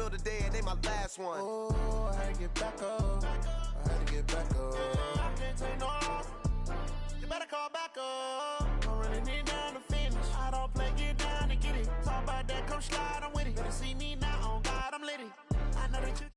meal today and they my last one. Oh, I had to get back up. I had to get back up. I can't take no off. You better call back up. I'm running it down to finish. I don't play, get down to get it. Talk about that, come slide, I'm with it. Better see me now, on God, I'm litty. I know that you.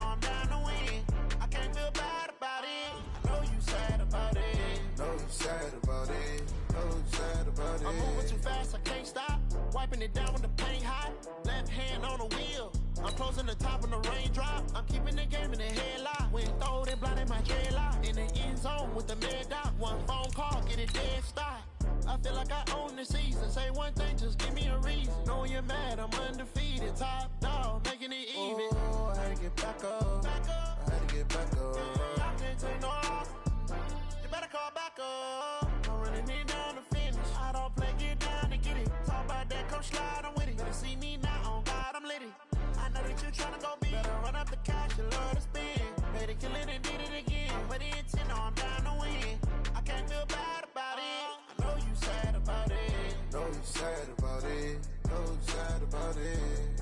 I'm down to win. I can't feel bad about it. I know you sad about it. Know you sad about it. Know you sad about it. I'm moving too fast, I can't stop. Wiping it down with the paint hot. Left hand on the wheel. I'm closing the top of the raindrop. I'm keeping the game in the headlock. When throwed and blinded my dreadlock. In the end zone with the mad dot. One phone call, get it dead stop. I feel like I own the season. Say one thing, just give me a reason. Knowing you're mad, I'm undefeated. Top dog, making it even. Oh, I had to get back up. I had to get back up. I can't take no off. You better call back up. I'm running it down to finish. I don't play, get down to get it. Talk about that, come slide, I'm with it. Better see me now, on God, I'm litty. I know that you tryna go big. Better run up the cash, you love to spend. Made it, kill it, and did it again. But the intent, no, I'm down to win. I can't feel bad about it. I know you sad about it. Know you sad about it. Know you sad about it.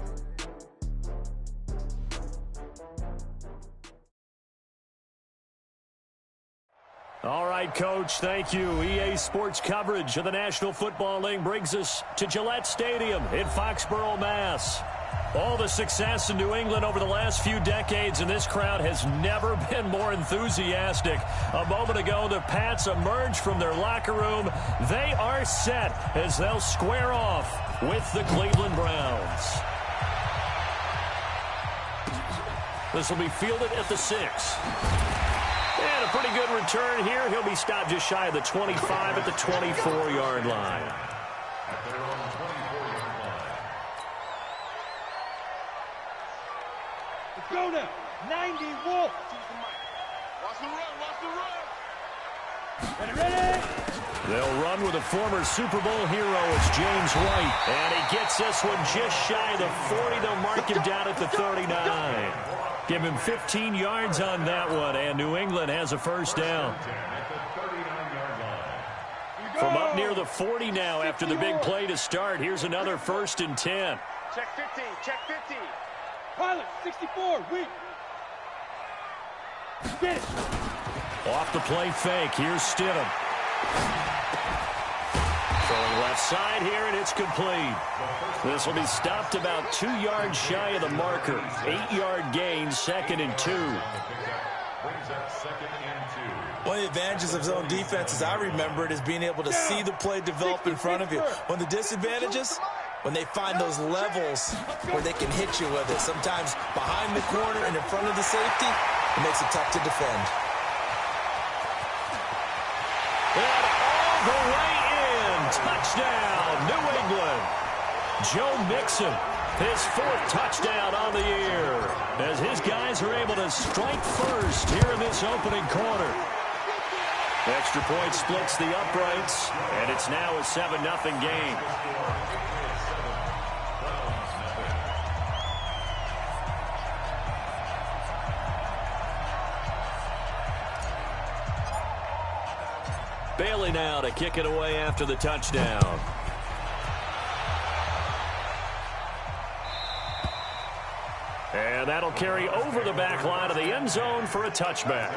All right, Coach, thank you. EA Sports coverage of the National Football League brings us to Gillette Stadium in Foxborough, Mass. All the success in New England over the last few decades, and this crowd has never been more enthusiastic. A moment ago, the Pats emerged from their locker room. They are set as they'll square off with the Cleveland Browns. This will be fielded at the 6. And a pretty good return here. He'll be stopped just shy of the 25 at the 24-yard line. Let's go now. 90 Wolf. Watch the run. Watch the run. Ready. They'll run with a former Super Bowl hero. It's James White. And he gets this one just shy of the 40. They'll mark him down at the 39. Give him 15 yards on that one, and New England has a first down. From up near the 40 now after the big play to start. Here's another 1st and 10. Check 50. Check 50. Pilot, 64, weak. Get it. Off the play fake. Here's Stidham. Throwing left side here, and it's complete. This will be stopped about 2 yards shy of the marker. 8-yard gain, 2nd and 2. One of the advantages of zone defense, as I remember it, is being able to see the play develop in front of you. One of the disadvantages, when they find those levels where they can hit you with it. Sometimes behind the corner and in front of the safety, it makes it tough to defend. And all the way in. Touchdown, New England. Joe Mixon, his 4th touchdown on the year, as his guys are able to strike first here in this opening quarter. Extra point splits the uprights, and it's now a 7-0 game. Bailey now to kick it away after the touchdown. And that'll carry over the back line of the end zone for a touchback.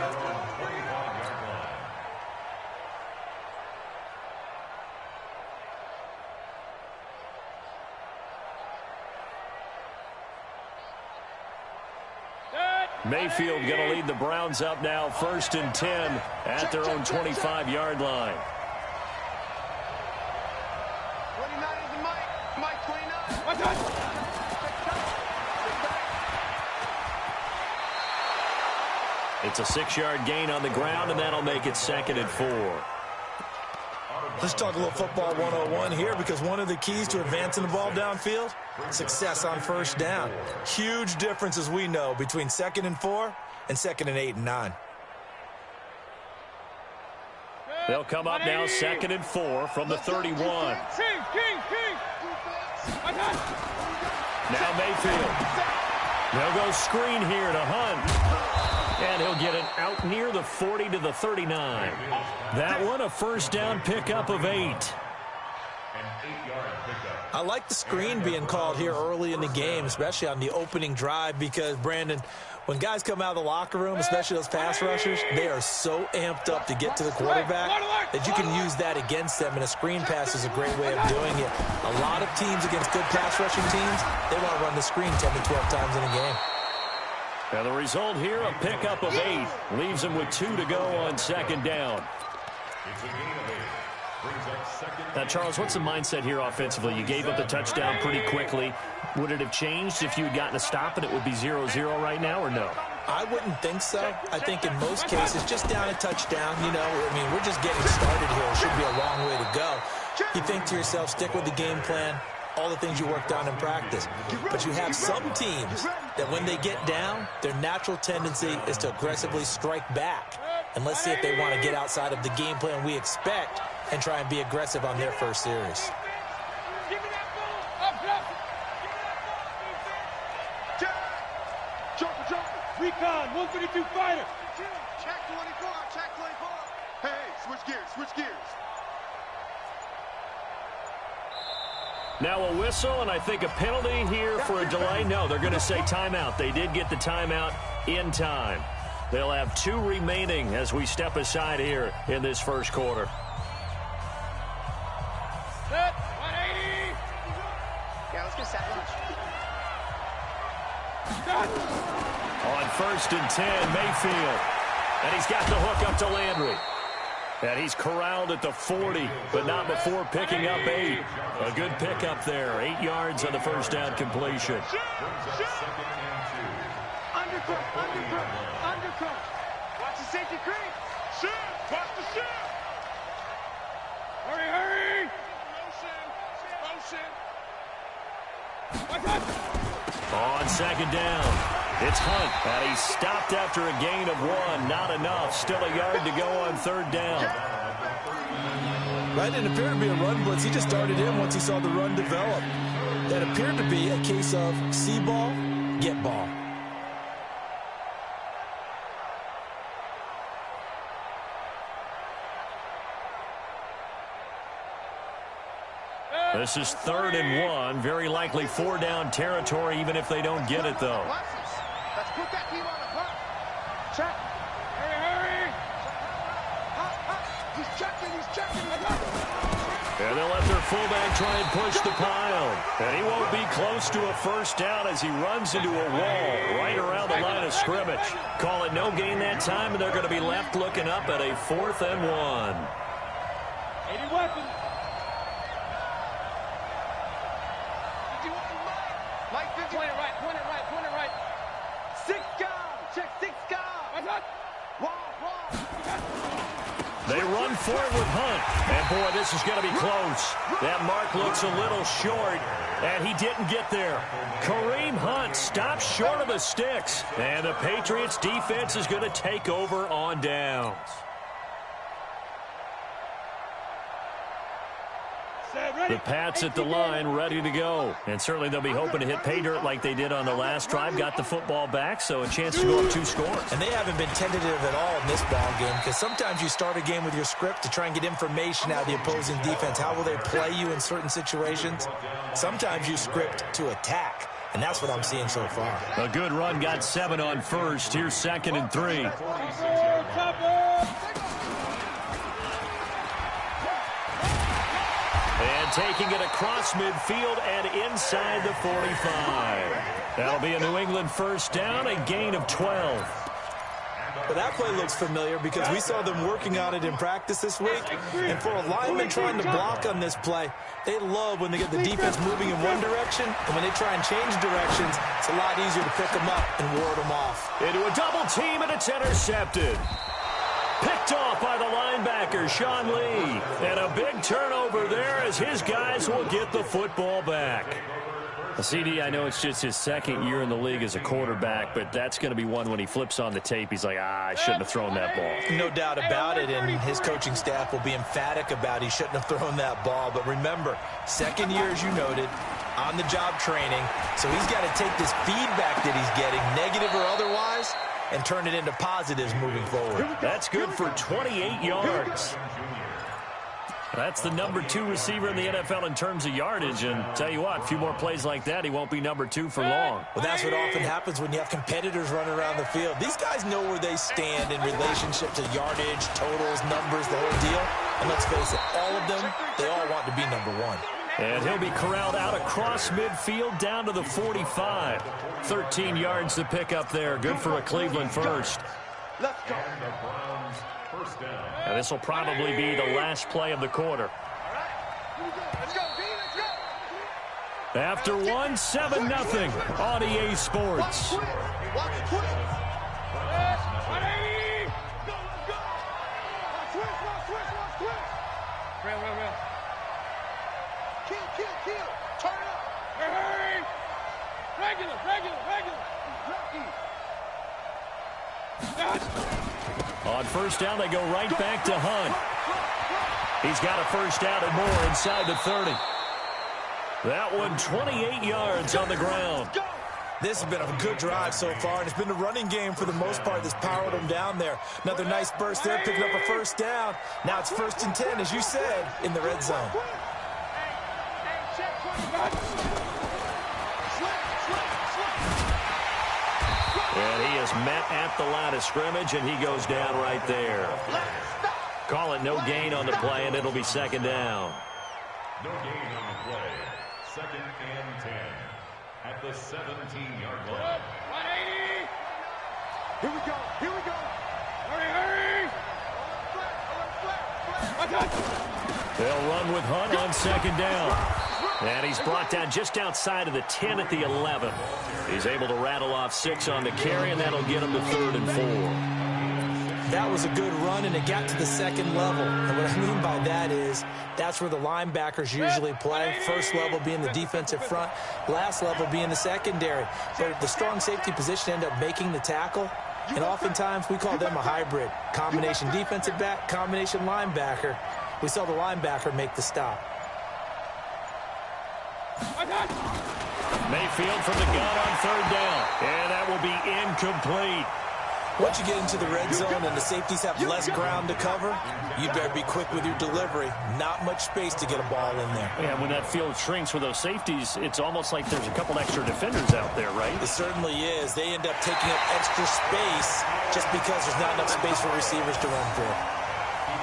Mayfield going to lead the Browns up now, 1st and 10 at their own 25-yard line. 29 is the Mike. Mike 29. It's a 6-yard gain on the ground, and that'll make it 2nd and 4. Let's talk a little football 101 here, because one of the keys to advancing the ball downfield, success on 1st down. Huge difference, as we know, between 2nd and 4 and 2nd and 8 and 9. They'll come up now 2nd and 4 from the 31. Now Mayfield. They'll go screen here to Hunt. And he'll get it out near the 40 to the 39. That one a 1st down pickup of 8. I like the screen being called here early in the game, especially on the opening drive, because, Brandon, when guys come out of the locker room, especially those pass rushers, they are so amped up to get to the quarterback that you can use that against them, and a screen pass is a great way of doing it. A lot of teams against good pass rushing teams, they want to run the screen 10 to 12 times in a game. Now the result here, a pickup of 8. Leaves them with 2 to go on second down. Now, Charles, what's the mindset here offensively? You gave up the touchdown pretty quickly. Would it have changed if you had gotten a stop and it would be 0-0 right now, or no? I wouldn't think so. I think in most cases, just down a touchdown, you know, I mean, we're just getting started here. It should be a long way to go. You think to yourself, stick with the game plan, all the things you worked on in practice. But you have some teams that when they get down, their natural tendency is to aggressively strike back. And let's see if they want to get outside of the game plan we expect and try and be aggressive on their first series. Recon, 132 fighter. Check 24, check 24. Hey, switch gears, switch gears. Now a whistle, and I think a penalty here for a delay. No, they're going to say timeout. They did get the timeout in time. They'll have 2 remaining as we step aside here in this first quarter. Set, 180. Yeah, let's get set lunch. On 1st and 10, Mayfield. And he's got the hook up to Landry. And he's corralled at the 40, but not before picking up 8. A good pickup there. 8 yards on the first down completion. Undercut, undercut, undercut. Watch the safety creep. Shoot, watch the shoot. Hurry, hurry. Motion. On second down, it's Hunt, and he's stopped after a gain of 1. Not enough. Still a yard to go on 3rd down. Right, it appeared to be a run blitz. He just darted in once he saw the run develop. That appeared to be a case of see ball, get ball. This is 3rd and 1. Very likely 4-down territory, even if they don't get it, though. Let's put that team on the hunt. Check. Hurry, hurry. He's checking, he's checking. And they'll let their fullback try and push the pile. And he won't be close to a first down as he runs into a wall right around the line of scrimmage. Call it no gain that time, and they're going to be left looking up at a 4th and 1. 80 weapons. Mike, 50. Point it right, point it right, point it right. 6 guard. Check 6 guard. Wall. They run forward with Hunt. And, boy, this is going to be close. That mark looks a little short, and he didn't get there. Kareem Hunt stops short of the sticks, and the Patriots defense is going to take over on downs. The Pats at the line, ready to go. And certainly they'll be hoping to hit pay dirt like they did on the last drive. Got the football back, so a chance to go up 2 scores. And they haven't been tentative at all in this ball game, because sometimes you start a game with your script to try and get information out of the opposing defense. How will they play you in certain situations? Sometimes you script to attack, and that's what I'm seeing so far. A good run, got 7 on first. Here's 2nd and 3. And taking it across midfield and inside the 45. That'll be a New England first down, a gain of 12. Well, that play looks familiar because we saw them working on it in practice this week. And for a lineman trying to block on this play, they love when they get the defense moving in one direction, and when they try and change directions, it's a lot easier to pick them up and ward them off. Into a double team, and it's intercepted. Picked off by the linebacker, Sean Lee. And a big turnover there as his guys will get the football back. CD, I know it's just his 2nd year in the league as a quarterback, but that's going to be one when he flips on the tape. He's like, I shouldn't have thrown that ball. No doubt about it, and his coaching staff will be emphatic about he shouldn't have thrown that ball. But remember, 2nd year, as you noted, on-the-job training, so he's got to take this feedback that he's getting, negative or otherwise, and turn it into positives moving forward. That's good for 28 yards. That's the number 2 receiver in the NFL in terms of yardage. And tell you what, a few more plays like that, he won't be number 2 for long. Well, that's what often happens when you have competitors running around the field. These guys know where they stand in relationship to yardage, totals, numbers, the whole deal. And let's face it, all of them, they all want to be number 1. And he'll be corralled out across midfield down to the 45. 13 yards to pick up there. Good for a Cleveland first. Let's go. And this will probably be the last play of the quarter. Let's go, B, let's go. After 1, 7-0 on EA Sports. Watch quick. 180. Go, let's go. Watch quick. Real. Kill. Turn it up. Hurry. Regular. On first down, they go right back to Hunt. He's got a first down and more inside the 30. That one 28 yards on the ground. This has been a good drive so far, and it's been the running game for the most part that's powered them down there. Another nice burst there, picking up a first down. Now it's 1st and 10, as you said, in the red zone. And he is met at the line of scrimmage, and he goes down right there. Call it no gain on the play, and it'll be 2nd down. No gain on the play. 2nd and 10 at the 17-yard line. 180. Here we go. Hurry. They'll run with Hunt on 2nd down. And he's brought down just outside of the 10 at the 11. He's able to rattle off 6 on the carry, and that'll get him to 3rd and 4. That was a good run, and it got to the 2nd level. And what I mean by that is that's where the linebackers usually play. First level being the defensive front, last level being the secondary. But the strong safety position end up making the tackle, and oftentimes we call them a hybrid. Combination defensive back, combination linebacker. We saw the linebacker make the stop. Mayfield from the gun on 3rd down. And that will be incomplete. Once you get into the red zone and the safeties have less ground to cover, you better be quick with your delivery. Not much space to get a ball in there. Yeah, when that field shrinks with those safeties, it's almost like there's a couple extra defenders out there, right? It certainly is. They end up taking up extra space just because there's not enough space for receivers to run through.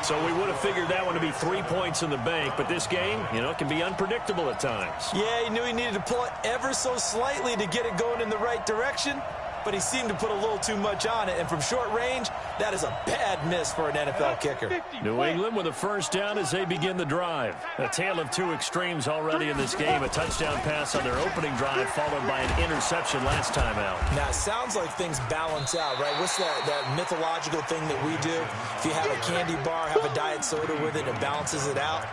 So we would have figured that one to be 3 points in the bank, but this game, it can be unpredictable at times. Yeah, he knew he needed to pull it ever so slightly to get it going in the right direction, but he seemed to put a little too much on it, and from short range, that is a bad miss for an NFL kicker. New England with a first down as they begin the drive. A tale of 2 extremes already in this game. A touchdown pass on their opening drive, followed by an interception last time out. Now, it sounds like things balance out, right? What's that mythological thing that we do? If you have a candy bar, have a diet soda with it, it balances it out.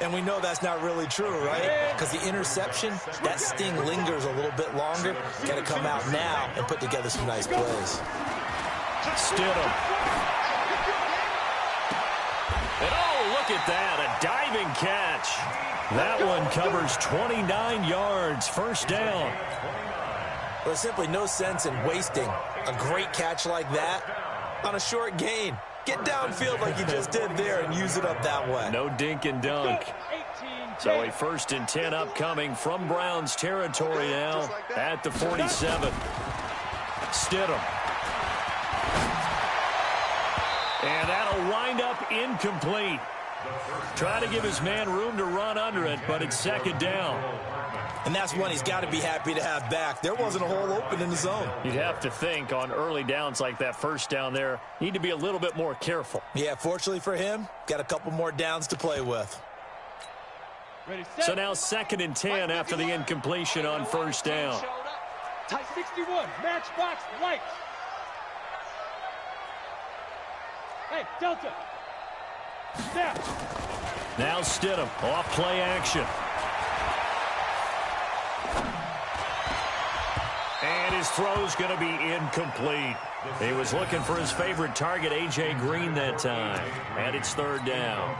And we know that's not really true, right? Because the interception, that sting lingers a little bit longer. Got to come out now and put together some nice plays. Stidham. And oh, look at that, a diving catch. That one covers 29 yards, first down. Well, there's simply no sense in wasting a great catch like that on a short gain. Get downfield like you just did there and use it up that way. No dink and dunk. So a 1st and 10 upcoming from Browns territory now at the 47. Stidham. And that'll wind up incomplete. Try to give his man room to run under it, but it's 2nd down. And that's one he's got to be happy to have back. There wasn't a hole open in the zone. You'd have to think on early downs like that first down there, need to be a little bit more careful. Yeah, fortunately for him, got a couple more downs to play with. Ready, set. So now 2nd and 10 after the incompletion on first down. Type 61, matchbox lights. Hey, Delta. Snap. Now Stidham, off play action. And his throw's going to be incomplete. He was looking for his favorite target, A.J. Green, that time. And it's 3rd down.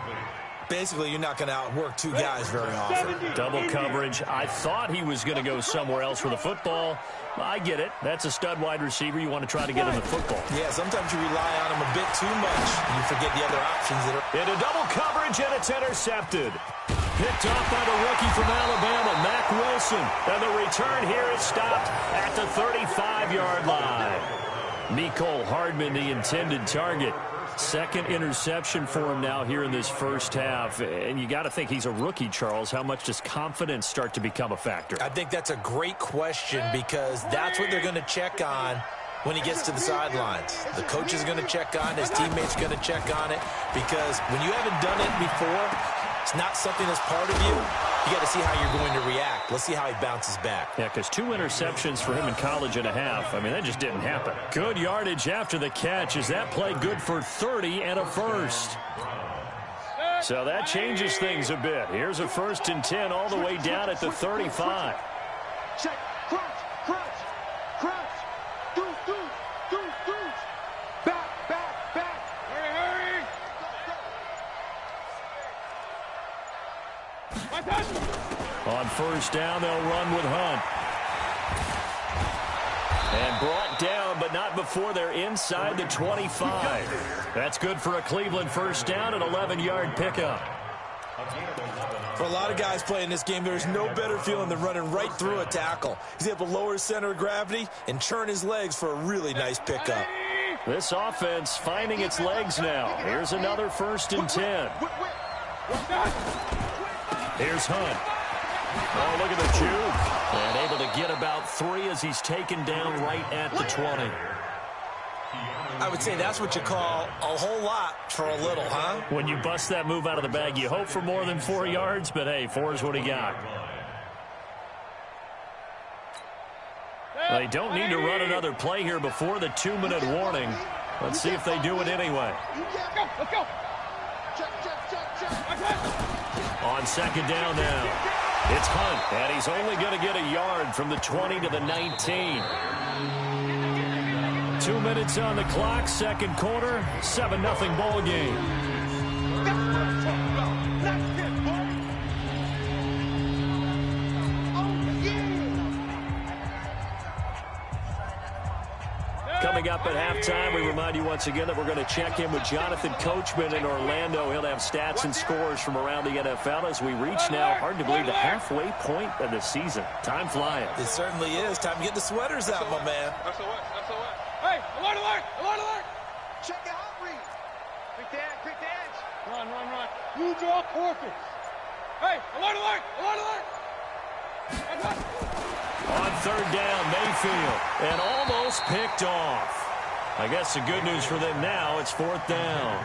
Basically, you're not going to outwork two guys very often. Double coverage. I thought he was going to go somewhere else with the football. I get it. That's a stud wide receiver. You want to try to get him the football. Yeah, sometimes you rely on him a bit too much, and you forget the other options that are. Into double coverage, and it's intercepted. Picked off by the rookie from Alabama, Mack Wilson. And the return here is stopped at the 35-yard line. Mecole Hardman, the intended target. Second interception for him now here in this first half. And you got to think he's a rookie, Charles. How much does confidence start to become a factor? I think that's a great question because that's what they're going to check on when he gets to the sidelines. The coach is going to check on, his teammates going to check on it, because when you haven't done it before, it's not something that's part of you. You got to see how you're going to react. Let's see how he bounces back. Yeah, because 2 interceptions for him in college and a half. I mean, that just didn't happen. Good yardage after the catch. Is that play good for 30 and a first? So that changes things a bit. Here's a 1st and 10 all the way down at the 35. Check. Crunch. Deuce. Back. Hurry. On 1st down, they'll run with Hunt. And brought down, but not before they're inside the 25. That's good for a Cleveland 1st down, an 11-yard pickup. For a lot of guys playing this game, there's no better feeling than running right through a tackle. He's able to lower his center of gravity and churn his legs for a really nice pickup. This offense finding its legs now. Here's another 1st and 10. Here's Hunt. Oh, look at the juke. And able to get about 3 as he's taken down right at the 20. I would say that's what you call a whole lot for a little, huh? When you bust that move out of the bag, you hope for more than 4 yards, but hey, 4 is what he got. They don't need to run another play here before the 2-minute warning. Let's see if they do it anyway. Let's go. Check. On 2nd down now. It's Hunt, and he's only going to get a yard from the 20 to the 19. 2 minutes on the clock, 2nd quarter, 7-0 ball game. Coming up at halftime, we remind you once again that we're going to check in with Jonathan Coachman in Orlando. He'll have stats and scores from around the NFL as we reach now, hard to believe, the halfway point of the season. Time flying. It certainly is. Time to get the sweaters out, my man. Hey, alert! Check out, read. Quick dance. Run. You draw Corpus. Hey, alert! On 3rd down, Mayfield, and almost picked off. I guess the good news for them now, it's 4th down.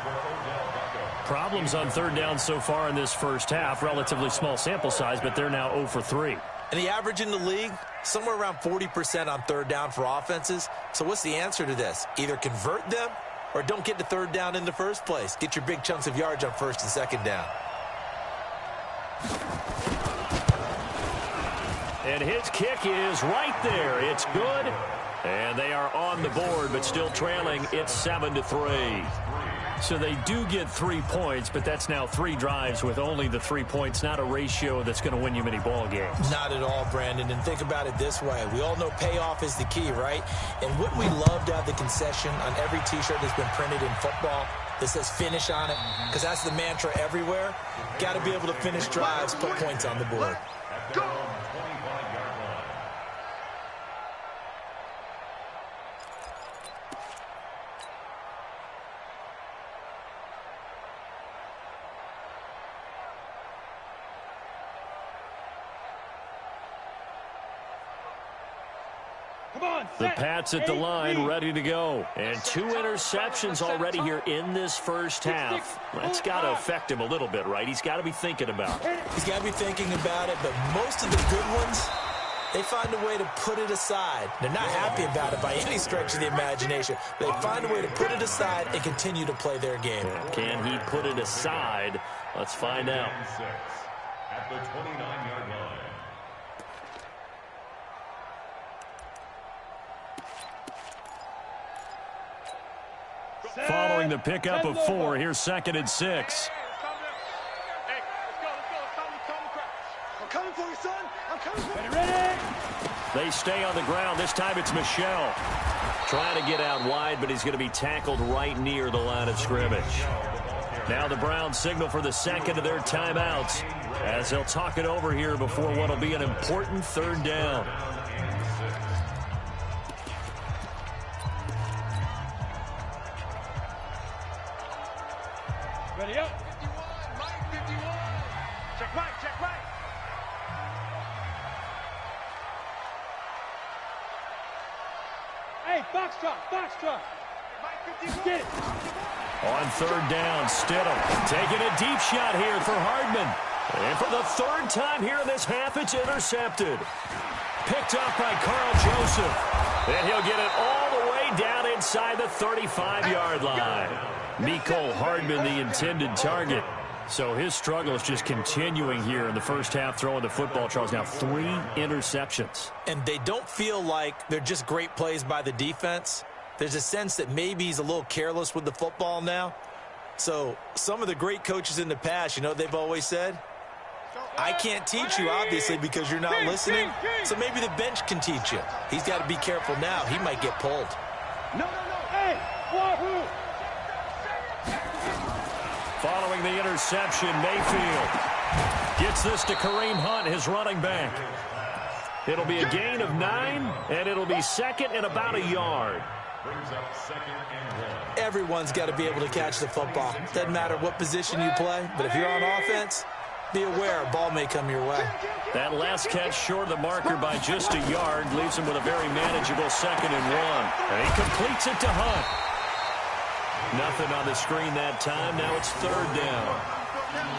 Problems on 3rd down so far in this first half. Relatively small sample size, but they're now 0 for 3. And the average in the league, somewhere around 40% on 3rd down for offenses. So what's the answer to this? Either convert them or don't get to 3rd down in the first place. Get your big chunks of yards on 1st and 2nd down. And his kick is right there. It's good. And they are on the board, but still trailing. It's 7-3. So they do get 3 points, but that's now 3 drives with only the 3 points. Not a ratio that's going to win you many ball games. Not at all, Brandon. And think about it this way. We all know payoff is the key, right? And wouldn't we love to have the concession on every T-shirt that's been printed in football that says finish on it? Because that's the mantra everywhere. Got to be able to finish drives, put points on the board. Go! The Pats at the line, ready to go. And 2 interceptions already here in this first half. That's got to affect him a little bit, right? He's got to be thinking about it. He's got to be thinking about it, but most of the good ones, they find a way to put it aside. They're not happy about it by any stretch of the imagination. They find a way to put it aside and continue to play their game. Can he put it aside? Let's find out. At the 29-yard line. Following the pickup of 4, here's 2nd and 6. Ready? They stay on the ground. This time it's Michel. Trying to get out wide, but he's going to be tackled right near the line of scrimmage. Now the Browns signal for the second of their timeouts as they'll talk it over here before what will be an important third down. Ready up. 51, Mike 51. Check right, check right. Hey, foxtrot, foxtrot. Mike 51. Get it. On third down, Stidham taking a deep shot here for Hardman. And for the third time here in this half, it's intercepted. Picked up by Carl Joseph. And he'll get it all the way down inside the 35-yard line. Mecole Hardman, the intended target. So his struggle is just continuing here in the first half, throwing the football. Charles, now 3 interceptions. And they don't feel like they're just great plays by the defense. There's a sense that maybe he's a little careless with the football now. So some of the great coaches in the past, you know what they've always said? I can't teach you, obviously, because you're not listening. So maybe the bench can teach you. He's got to be careful now. He might get pulled. No. Hey, wahoo. Following the interception, Mayfield gets this to Kareem Hunt, his running back. It'll be a gain of 9, and it'll be second and about a yard. Brings up 2nd and 1. Everyone's got to be able to catch the football. Doesn't matter what position you play, but if you're on offense, be aware a ball may come your way. That last catch short of the marker by just a yard leaves him with a very manageable 2nd and 1. And he completes it to Hunt. Nothing on the screen that time. Now it's third down.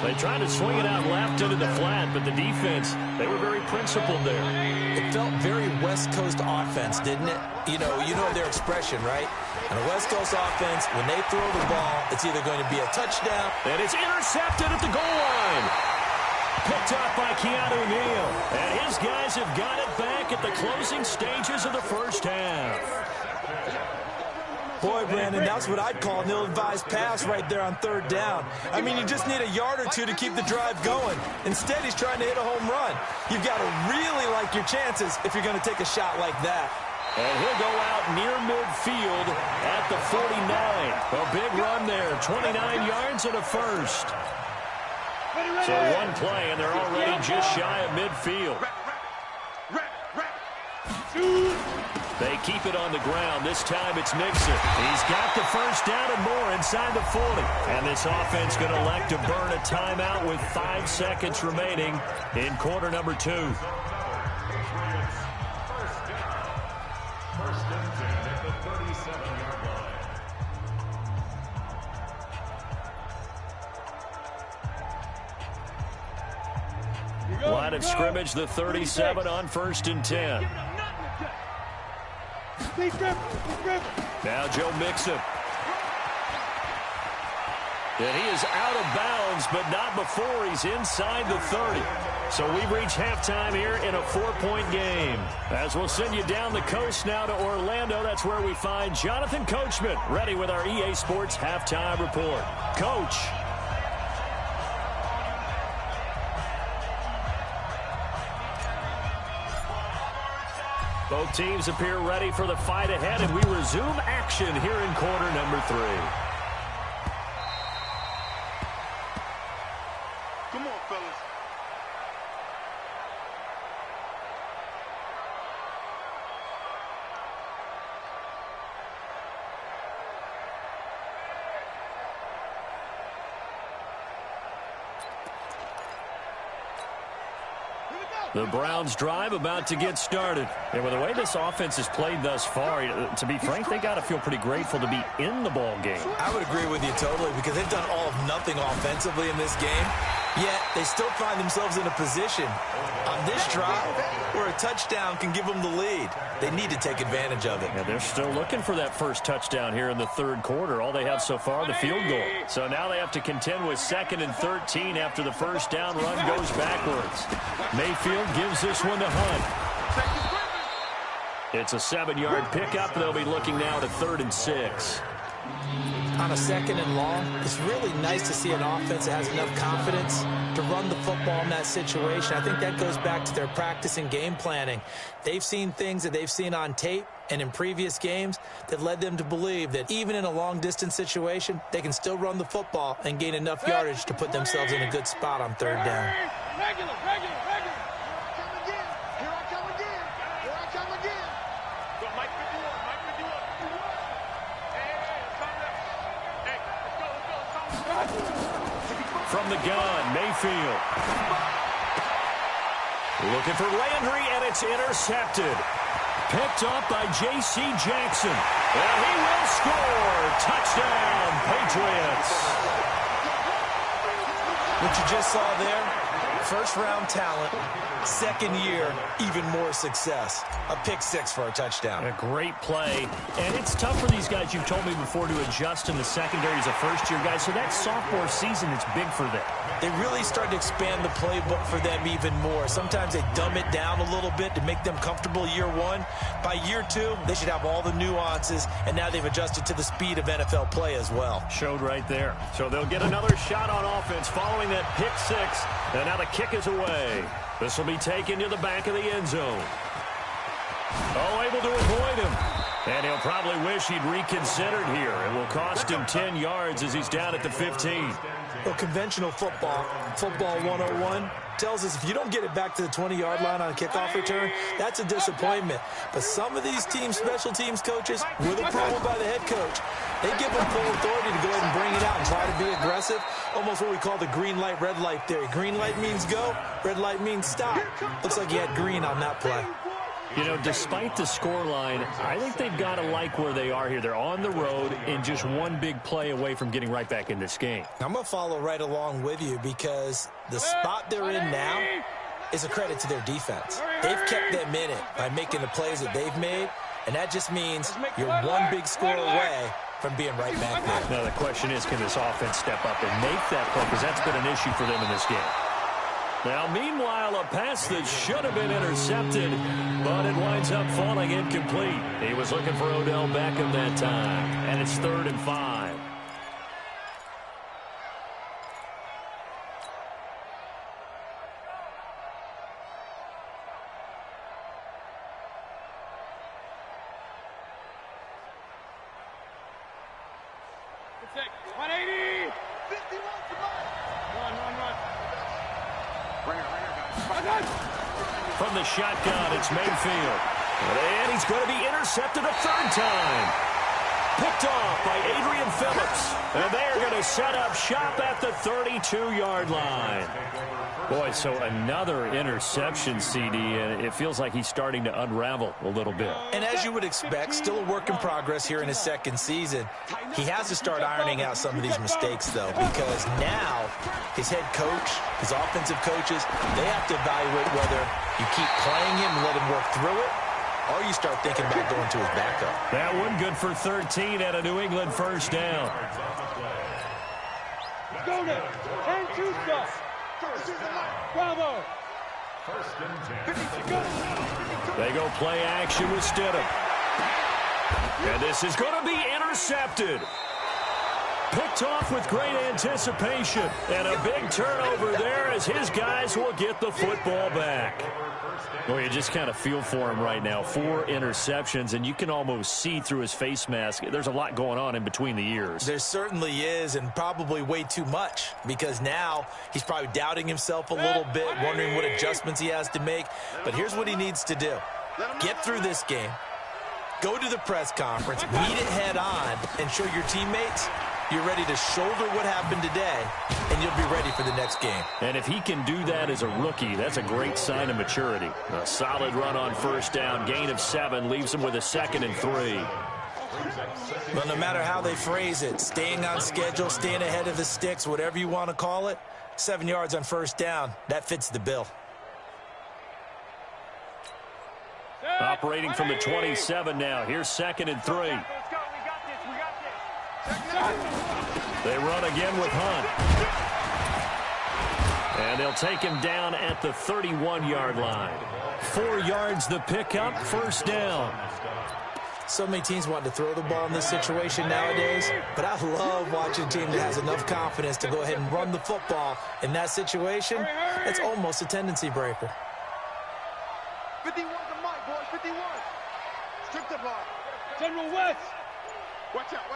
They tried to swing it out left into the flat, but the defense, they were very principled there. It felt very West Coast offense, didn't it? You know their expression, right? And a West Coast offense, when they throw the ball, it's either going to be a touchdown. And it's intercepted at the goal line. Picked up by Keanu Neal. And his guys have got it back at the closing stages of the first half. Boy, Brandon, that's what I'd call an ill-advised pass right there on third down. I mean, you just need a yard or two to keep the drive going. Instead, he's trying to hit a home run. You've got to really like your chances if you're going to take a shot like that. And he'll go out near midfield at the 49. A big run there, 29 yards and a first. So one play, and they're already just shy of midfield. They keep it on the ground. This time it's Nixon. He's got the first down and more inside the 40. And this offense going to elect to burn a timeout with 5 seconds remaining in quarter number 2. First and 10 at the 37-yard line. Line of scrimmage, the 37 on 1st and 10. Now Joe Mixon. And he is out of bounds, but not before he's inside the 30. So we've reached halftime here in a 4-point game. As we'll send you down the coast now to Orlando, that's where we find Jonathan Coachman, ready with our EA Sports Halftime Report. Coach. Both teams appear ready for the fight ahead, and we resume action here in quarter number 3. Come on, fellas. The Browns drive about to get started. And with the way this offense has played thus far, to be frank, they got to feel pretty grateful to be in the ball game. I would agree with you totally because they've done all of nothing offensively in this game. Yet they still find themselves in a position on this drive where a touchdown can give them the lead. They need to take advantage of it. And they're still looking for that first touchdown here in the third quarter. All they have so far, the field goal. So now they have to contend with 2nd and 13 after the first down run goes backwards. Mayfield gives this one to Hunt. It's a 7-yard pickup. They'll be looking now to 3rd and 6. On a 2nd and long, it's really nice to see an offense that has enough confidence to run the football in that situation. I think that goes back to their practice and game planning. They've seen things that they've seen on tape and in previous games that led them to believe that even in a long-distance situation, they can still run the football and gain enough yardage to put themselves in a good spot on 3rd down. Regular. Here I come again. Go, Mike, pick you up. Hey, let's go. From the gun, Mayfield. Looking for Landry, and it's intercepted. Picked up by J.C. Jackson. And he will score. Touchdown, Patriots. What you just saw there, 1st-round talent, 2nd year, even more success. A pick 6 for a touchdown. A great play. And it's tough for these guys, you've told me before, to adjust in the secondary as a first-year guy. So that sophomore season is big for them. They really started to expand the playbook for them even more. Sometimes they dumb it down a little bit to make them comfortable year 1. By year 2, they should have all the nuances, and now they've adjusted to the speed of NFL play as well. Showed right there. So they'll get another shot on offense following that pick 6. And now the kick is away. This will be taken to the back of the end zone. Oh, able to avoid him. And he'll probably wish he'd reconsidered here. It will cost him 10 yards as he's down at the 15. Well, conventional football 101, tells us if you don't get it back to the 20-yard line on a kickoff return, that's a disappointment. But some of these special teams coaches, with approval by the head coach, they give them full authority to go ahead and bring it out and try to be aggressive. Almost what we call the green light, red light theory. Green light means go, red light means stop. Looks like he had green on that play. You know, despite the scoreline, I think they've got to like where they are here. They're on the road and just one big play away from getting right back in this game. I'm going to follow right along with you because the spot they're in now is a credit to their defense. They've kept them in it by making the plays that they've made, and that just means you're one big score away from being right back there. Now, the question is, can this offense step up and make that play? Because that's been an issue for them in this game. Now, meanwhile, a pass that should have been intercepted, but it winds up falling incomplete. He was looking for Odell Beckham that time, and it's 3rd and 5. Protect. 180. 51. Run. From the shotgun, it's Mayfield. And he's going to be intercepted a 3rd time. Picked off by Adrian Phillips. And they are going to set up shop at the 32-yard line. Boy, so another interception, CD, and it feels like he's starting to unravel a little bit. And as you would expect, still a work in progress here in his 2nd season. He has to start ironing out some of these mistakes, though, because now his head coach, his offensive coaches, they have to evaluate whether you keep playing him and let him work through it, or you start thinking about going to his backup. That one good for 13 at a New England 1st down. Go now. 10-2 stuff. Bravo. 1st and 10. They go play action with Stidham. And this is going to be intercepted. Picked off with great anticipation. And a big turnover there as his guys will get the football back. Well, you just kind of feel for him right now. 4 interceptions, and you can almost see through his face mask. There's a lot going on in between the ears. There certainly is, and probably way too much, because now he's probably doubting himself a little bit, wondering what adjustments he has to make. But here's what he needs to do. Get through this game. Go to the press conference, meet it head on, and show your teammates you're ready to shoulder what happened today, and you'll be ready for the next game. And if he can do that as a rookie, that's a great sign of maturity. A solid run on 1st down, gain of 7, leaves him with a 2nd and 3. Well, no matter how they phrase it, staying on schedule, staying ahead of the sticks, whatever you want to call it, 7 yards on 1st down, that fits the bill. Operating from the 27 now. Here's 2nd and 3. Let's go. We got this. They run again with Hunt. And they'll take him down at the 31-yard line. 4 yards the pickup, 1st down. So many teams want to throw the ball in this situation nowadays, but I love watching a team that has enough confidence to go ahead and run the football. In that situation, that's almost a tendency breaker. 51 to Mike, boys, 51. Strip the ball. General West. Watch out.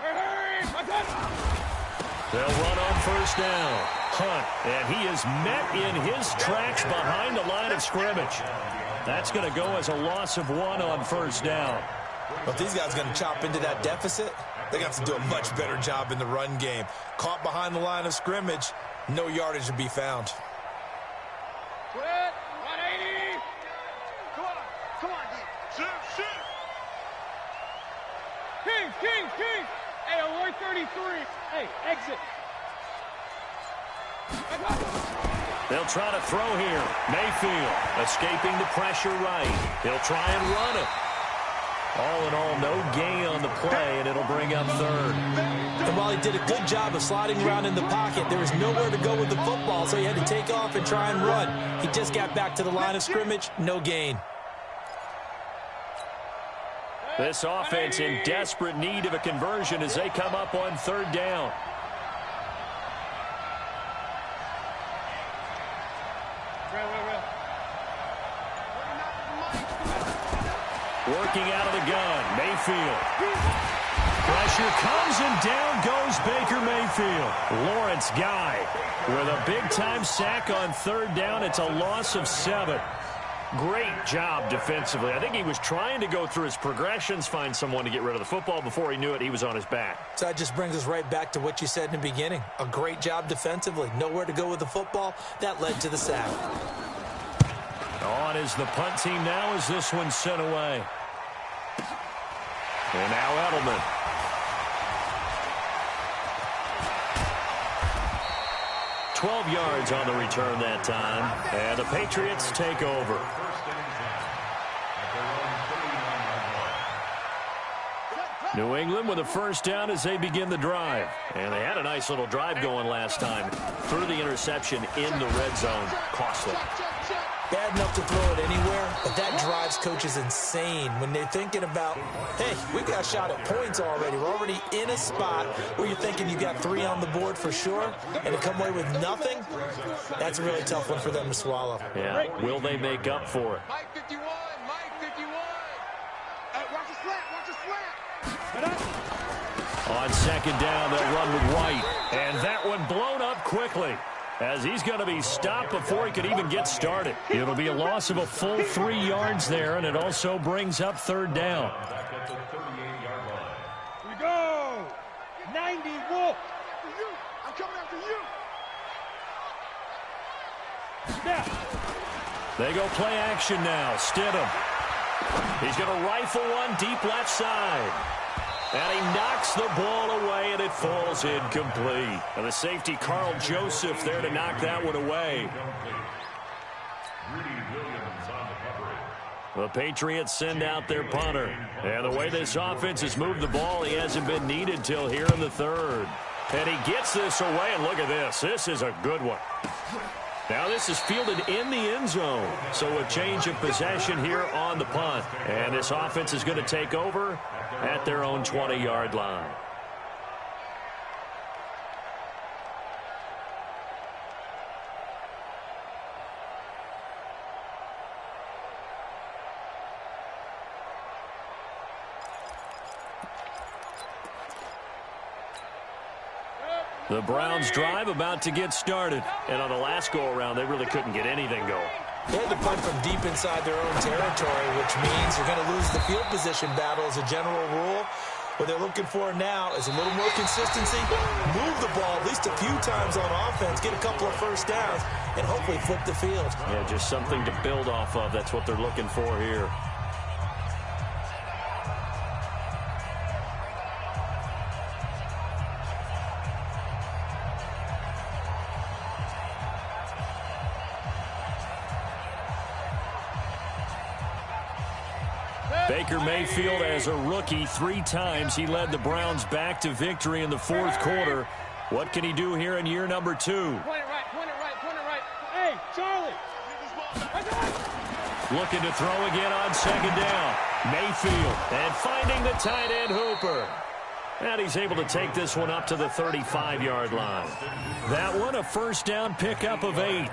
They'll run on first down. Hunt, and he is met in his tracks behind the line of scrimmage. That's going to go as a loss of 1 on first down. Well, if these guys are going to chop into that deficit, they're going to have to do a much better job in the run game. Caught behind the line of scrimmage, no yardage to be found. Quit. 180. Come on, D. Shoot. King. Hey, alert 33. Hey, exit. They'll try to throw here. Mayfield escaping the pressure right. He'll try and run it. All in all, no gain on the play, and it'll bring up third. And while he did a good job of sliding around in the pocket, there was nowhere to go with the football, so he had to take off and try and run. He just got back to the line of scrimmage, no gain. This offense in desperate need of a conversion as they come up on third down. Working out of the gun, Mayfield. Pressure comes and down goes Baker Mayfield. Lawrence Guy with a big-time sack on third down. It's a loss of 7. Great job defensively. I think he was trying to go through his progressions, find someone to get rid of the football. Before he knew it, he was on his back. So that just brings us right back to what you said in the beginning. A great job defensively. Nowhere to go with the football. That led to the sack. On is the punt team now as this one's sent away. And now Edelman. $12 yards on the return that time. And the Patriots take over. New England with a first down as they begin the drive. And they had a nice little drive going last time. Threw the interception in the red zone. Costly. Bad enough to throw it anywhere, but that drives coaches insane when they're thinking about, hey, we got a shot at points already. We're already in a spot where you're thinking you got 3 on the board for sure, and to come away with nothing, that's a really tough one for them to swallow. Yeah, will they make up for it? Mike 51. Watch a slant. On second down, they'll run with White. And that one blown up quickly as he's going to be stopped before he could even get started. It'll be a loss of a full 3 yards there, and it also brings up third down. Here we go. 90 Wolf. I'm coming after you. Snap. They go play action now. Stidham. He's going to rifle one deep left side. And he knocks the ball away, and it falls incomplete. And the safety, Carl Joseph, there to knock that one away. The Patriots send out their punter. And the way this offense has moved the ball, he hasn't been needed till here in the third. And he gets this away, and look at this. This is a good one. Now this is fielded in the end zone. So a change of possession here on the punt. And this offense is going to take over at their own 20-yard line. The Browns drive about to get started. And on the last go-around, they really couldn't get anything going. They had to punt from deep inside their own territory, which means they're going to lose the field position battle as a general rule. What they're looking for now is a little more consistency, move the ball at least a few times on offense, get a couple of first downs, and hopefully flip the field. Yeah, just something to build off of. That's what they're looking for here. Baker Mayfield, as a rookie, 3 times he led the Browns back to victory in the fourth quarter. What can he do here in year number 2? Point it right. Hey, Charlie. Looking to throw again on second down. Mayfield, and finding the tight end Hooper. And he's able to take this one up to the 35-yard line. That one, a first down pickup of 8.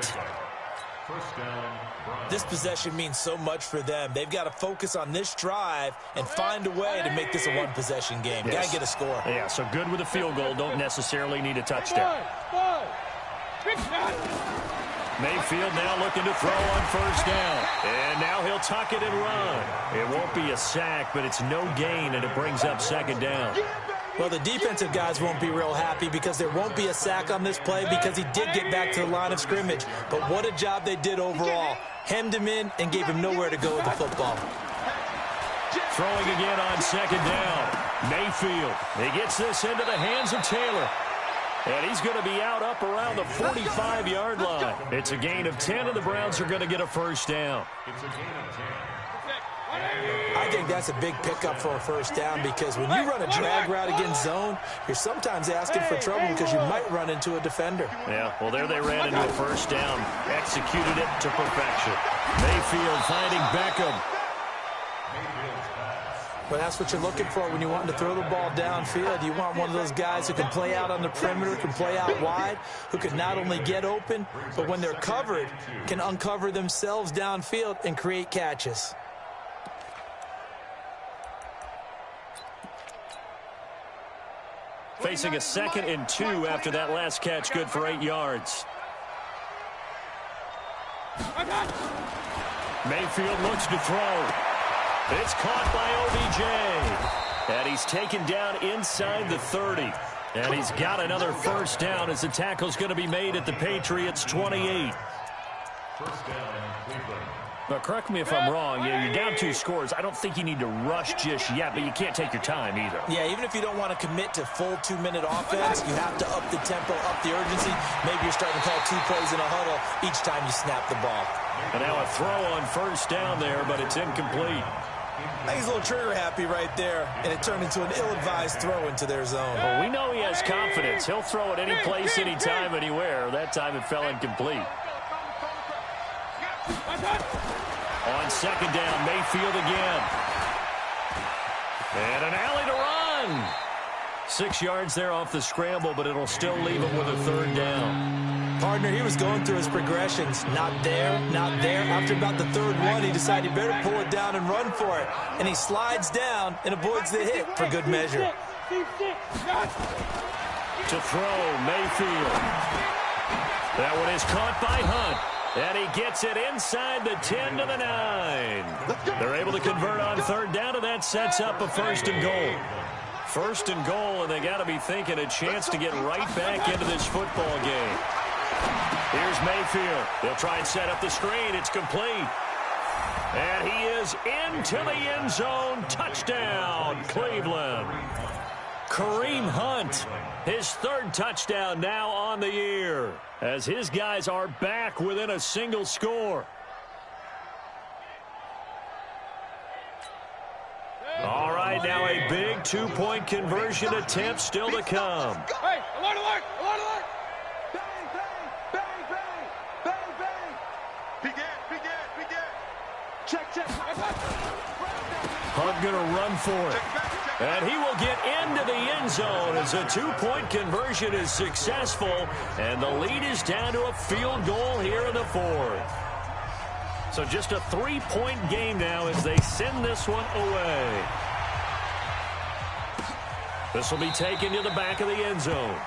This possession means so much for them. They've got to focus on this drive and find a way to make this a one-possession game. Yes. Got to get a score. Yeah, so good with a field goal. Don't necessarily need a touchdown. Mayfield now looking to throw on first down. And now he'll tuck it and run. It won't be a sack, but it's no gain, and it brings up second down. Well, the defensive guys won't be real happy because there won't be a sack on this play because he did get back to the line of scrimmage. But what a job they did overall. Hemmed him in and gave him nowhere to go with the football. Throwing again on second down. Mayfield. He gets this into the hands of Taylor. And he's going to be out up around the 45-yard line. It's a gain of 10, and the Browns are going to get a first down. It's a gain of 10. I think that's a big pickup for a first down because when you run a drag route against zone, you're sometimes asking for trouble because you might run into a defender. Yeah, well, there they ran into a first down. Executed it to perfection. Mayfield finding Beckham. Well, that's what you're looking for when you want to throw the ball downfield. You want one of those guys who can play out on the perimeter, can play out wide, who can not only get open, but when they're covered, can uncover themselves downfield and create catches. Facing a 2nd and 2 after that last catch, good for 8 yards. Mayfield looks to throw. It's caught by OBJ. And he's taken down inside the 30. And he's got another first down as the tackle's going to be made at the Patriots' 28. First down, Cleveland. Now, correct me if I'm wrong. Yeah, you're down 2 scores. I don't think you need to rush just yet, but you can't take your time either. Yeah, even if you don't want to commit to full 2-minute offense, you have to up the tempo, up the urgency. Maybe you're starting to call 2 plays in a huddle each time you snap the ball. And now a throw on first down there, but it's incomplete. I think he's a little trigger happy right there, and it turned into an ill-advised throw into their zone. Well, we know he has confidence. He'll throw it any place, anytime, anywhere. That time it fell incomplete. On second down, Mayfield again. And an alley to run. 6 yards there off the scramble, but it'll still leave him with a third down. Partner, he was going through his progressions. Not there, not there. After about the third one, he decided he better pull it down and run for it. And he slides down and avoids the hit for good measure. To throw, Mayfield. That one is caught by Hunt. And he gets it inside the 10 to the 9. They're able to convert on third down, and that sets up a first and goal. First and goal, and they got to be thinking a chance to get right back into this football game. Here's Mayfield. They'll try and set up the screen. It's complete. And he is into the end zone. Touchdown, Cleveland. Kareem Hunt, his 3rd touchdown now on the year, as his guys are back within a single score. All right, now a big 2-point conversion attempt still to come. Hey, alert, alert, alert, alert. Bang, bang, bang, bang, bang, bang. Begin. Check. Hunt going to run for it. And he will get into the end zone as a 2-point conversion is successful. And the lead is down to a field goal here in the 4th. So just a 3-point game now as they send this one away. This will be taken to the back of the end zone.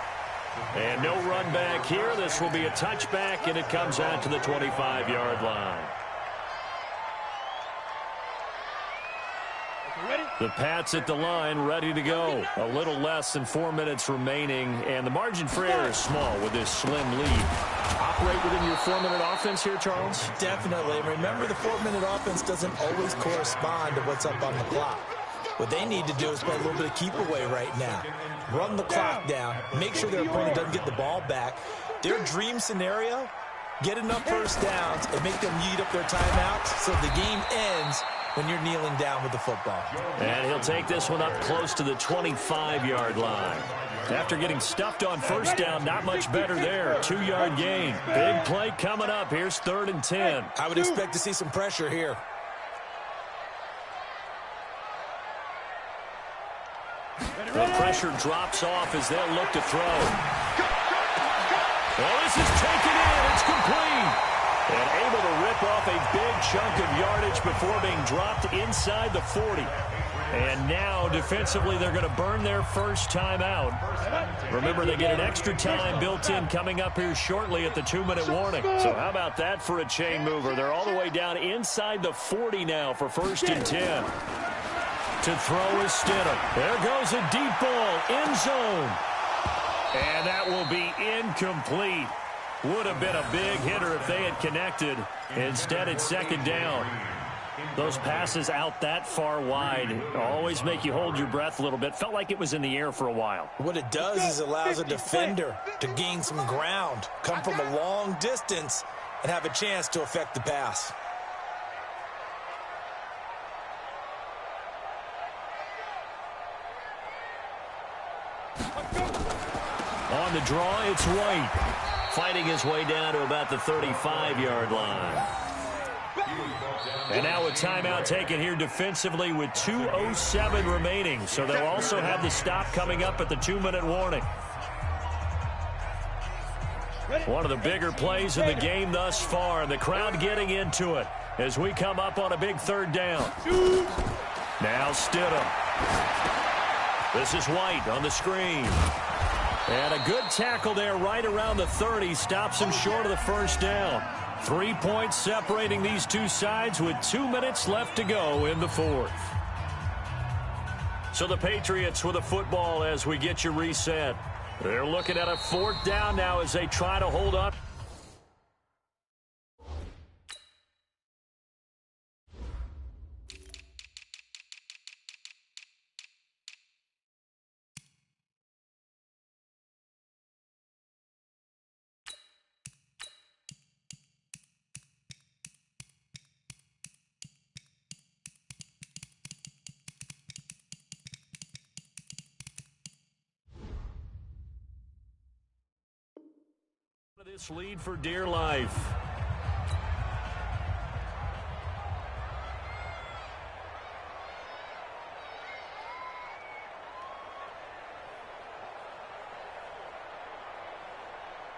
And no run back here. This will be a touchback, and it comes out to the 25-yard line. The Pats at the line, ready to go. A little less than 4 minutes remaining, and the margin for error is small with this slim lead. Operate within your 4-minute offense here, Charles? Definitely. Remember, the 4-minute offense doesn't always correspond to what's up on the clock. What they need to do is play a little bit of keep away right now. Run the clock down. Make sure their opponent doesn't get the ball back. Their dream scenario, get enough first downs and make them eat up their timeouts so the game ends when you're kneeling down with the football. And he'll take this one up close to the 25-yard line. After getting stuffed on first down, not much better there. 2-yard gain. Big play coming up. Here's 3rd and 10. I would expect to see some pressure here. The pressure drops off as they'll look to throw. Well, this is taken in. It's complete. And able to rip off a big chunk of yardage before being dropped inside the 40. And now, defensively, they're going to burn their first time out. Remember, they get an extra time built in coming up here shortly at the 2-minute warning. So how about that for a chain mover? They're all the way down inside the 40 now for 1st and 10. To throw is Stidham. There goes a deep ball, end zone. And that will be incomplete. Would have been a big hitter if they had connected. Instead, it's 2nd down. Those passes out that far wide always make you hold your breath a little bit. Felt like it was in the air for a while. What it does is allows a defender to gain some ground, come from a long distance, and have a chance to affect the pass. On the draw, it's White. Fighting his way down to about the 35-yard line. And now a timeout taken here defensively with 2:07 remaining. So they'll also have the stop coming up at the 2-minute warning. One of the bigger plays in the game thus far. And the crowd getting into it as we come up on a big 3rd down. Now Stidham. This is White on the screen. And a good tackle there right around the 30. Stops him short of the 1st down. 3 points separating these two sides with 2 minutes left to go in the 4th. So the Patriots with a football as we get you reset. They're looking at a 4th down now as they try to hold up. This lead for dear life.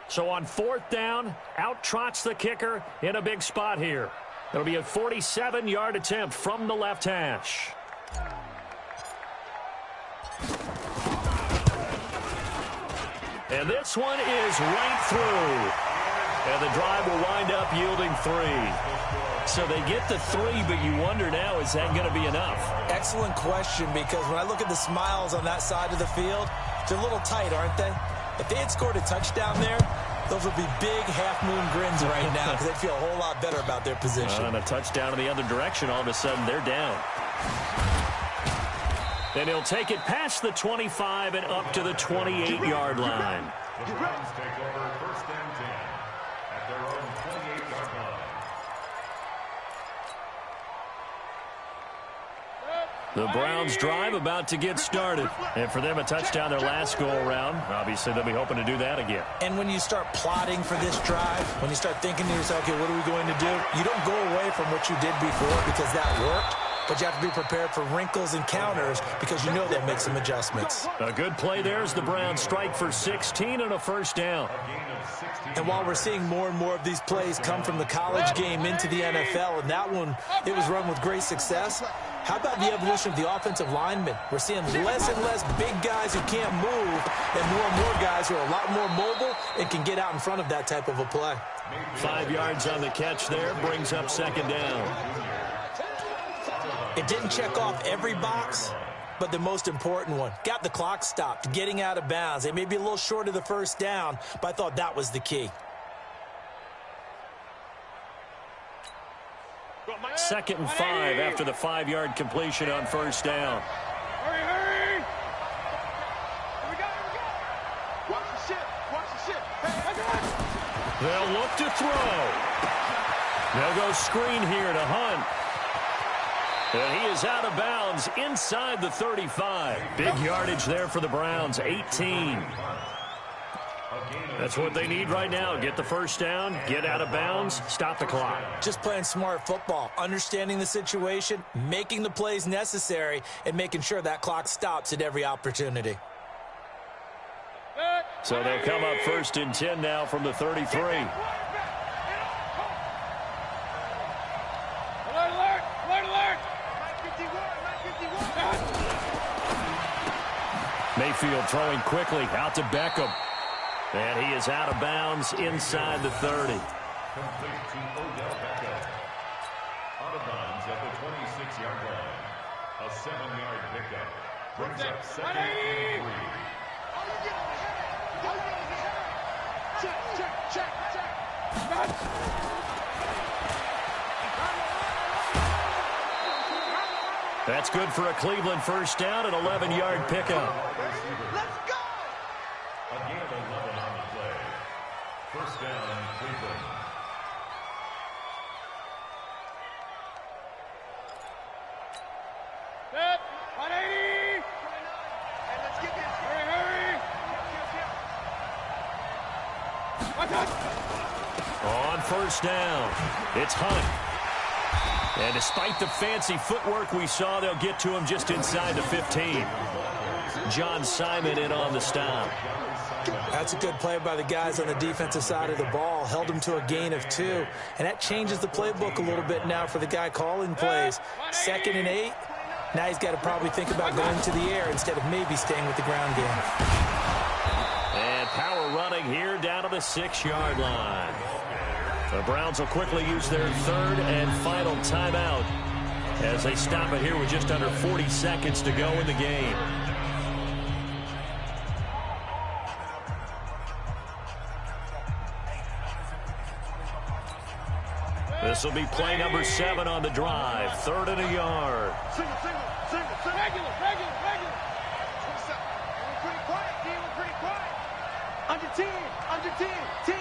So on 4th down, out trots the kicker in a big spot here. It'll be a 47-yard attempt from the left hash. And this one is right through. And the drive will wind up yielding 3. So they get the 3, but you wonder now, is that going to be enough? Excellent question, because when I look at the smiles on that side of the field, they're a little tight, aren't they? If they had scored a touchdown there, those would be big half-moon grins right now because they'd feel a whole lot better about their position. And a touchdown in the other direction, all of a sudden they're down. Then he'll take it past the 25 and up to the 28-yard line. The Browns take over 1st and 10 at their own 28-yard line. The Browns drive about to get started. And for them, a touchdown their last go-around. Obviously, they'll be hoping to do that again. And when you start plotting for this drive, when you start thinking to yourself, okay, what are we going to do? You don't go away from what you did before because that worked. But you have to be prepared for wrinkles and counters because you know they'll make some adjustments. A good play there as the Browns strike for 16 and a 1st down. And while we're seeing more and more of these plays come from the college game into the NFL, and that one, it was run with great success, how about the evolution of the offensive linemen? We're seeing less and less big guys who can't move and more guys who are a lot more mobile and can get out in front of that type of a play. 5 yards on the catch there, brings up 2nd down. It didn't check off every box, but the most important one. Got the clock stopped, getting out of bounds. They may be a little short of the 1st down, but I thought that was the key. 2nd and 5 after the 5-yard completion on 1st down. Hurry! Here we go! Watch the ship! Hey, They'll look to throw. They'll go screen here to Hunt. And he is out of bounds inside the 35. Big yardage there for the Browns, 18. That's what they need right now. Get the first down, get out of bounds, stop the clock. Just playing smart football, understanding the situation, making the plays necessary, and making sure that clock stops at every opportunity. So they'll come up 1st and 10 now from the 33. Alert, alert, alert, alert. 51. Mayfield throwing quickly out to Beckham. And he is out of bounds inside the 30. Complete to Odell Beckham. Out of bounds at the 26-yard line. A 7-yard pickup. Brings up 2nd and 3. Check. That's good for a Cleveland first down, an 11-yard pickup. Let's go! A gain of 11 on the play. First down, Cleveland. Set. 180. And let's get this. Hurry. On first down, it's Hunt. And despite the fancy footwork we saw, they'll get to him just inside the 15. John Simon in on the stop. That's a good play by the guys on the defensive side of the ball. Held him to a gain of 2. And that changes the playbook a little bit now for the guy calling plays. 2nd and 8. Now he's got to probably think about going to the air instead of maybe staying with the ground game. And power running here down to the 6-yard line. The Browns will quickly use their 3rd and final timeout as they stop it here with just under 40 seconds to go in the game. This will be play number 7 on the drive. 3rd and a yard. Single. Regular. 27. We're pretty quiet, D. We're pretty quiet. Under 10. 10.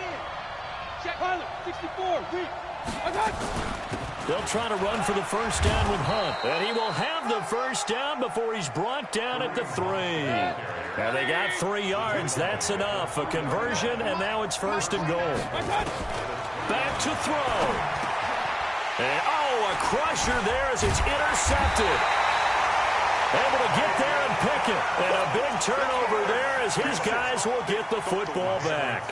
Check. Pilot. 64. Weak. They'll try to run for the first down with Hunt. And he will have the first down before he's brought down at the 3. And they got 3 yards. That's enough. A conversion, and now it's 1st and goal. Back to throw. And, a crusher there as it's intercepted. Able to get there and pick it. And a big turnover there as his guys will get the football back.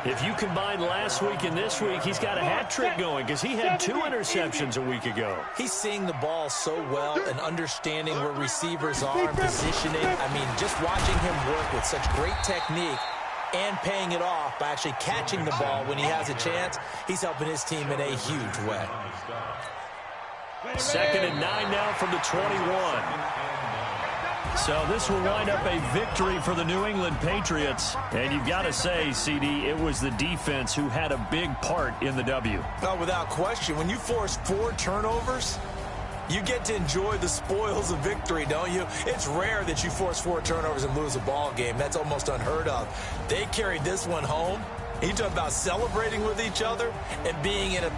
If you combine last week and this week, he's got a hat trick going because he had 2 interceptions a week ago. He's seeing the ball so well and understanding where receivers are and positioning. I mean, just watching him work with such great technique and paying it off by actually catching the ball when he has a chance, he's helping his team in a huge way. 2nd and 9 now from the 21. So this will wind up a victory for the New England Patriots. And you've got to say, CD, it was the defense who had a big part in the W. Oh, without question. When you force 4 turnovers, you get to enjoy the spoils of victory, don't you? It's rare that you force 4 turnovers and lose a ball game. That's almost unheard of. They carried this one home. You talk about celebrating with each other and being in a